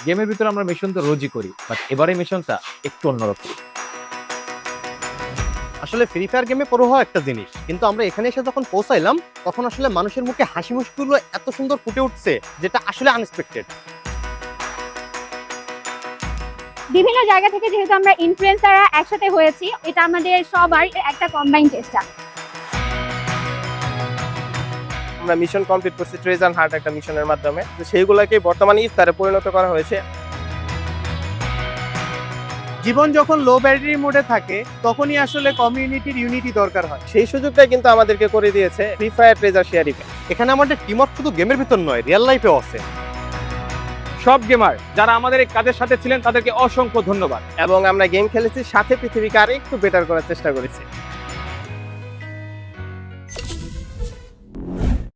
গেমের ভিতরে আমরা মিশন তো রোজই করি, বাট এবারে মিশনটা একটু অন্যরকম। আসলে ফ্রি ফায়ার গেমে প্রবাহ একটা জিনিস, কিন্তু আমরা এখানে এসে যখন পৌঁছাইলাম তখন আসলে মানুষের মুখে হাসি মুখগুলো এত সুন্দর ফুটে উঠছে যেটা আসলে আনএক্সপেক্টেড। বিভিন্ন জায়গা থেকে যেহেতু আমরা ইনফ্লুয়েন্সাররা একসাথে হয়েছি, এটা আমাদের সবার একটা কম্বাইন চেষ্টা। আমরা মিশন কমপ্লিট করছি ট্রেজার হার্ট একটা মিশনের মাধ্যমে, তো সেইগুলোকে বর্তমানে ইফতারে পরিণত করা হয়েছে। জীবন যখন লো ব্যাটারি মোডে থাকে তখনই আসলে কমিউনিটির ইউনিটি দরকার হয়। সেই সুযোগটাই কিন্তু আমাদেরকে করে দিয়েছে free fire treasure share event. এখানে আমাদের টিমওয়ার্ক শুধু গেমের ভিতর নয়, রিয়েল লাইফেও আছে। সব গেমার যারা আমাদের এই কাজের সাথে ছিলেন তাদেরকে অসংখ্য ধন্যবাদ। এবং আমরা গেম খেলেছি, সাথে পৃথিবীকে আরো একটু বেটার করার চেষ্টা করেছি।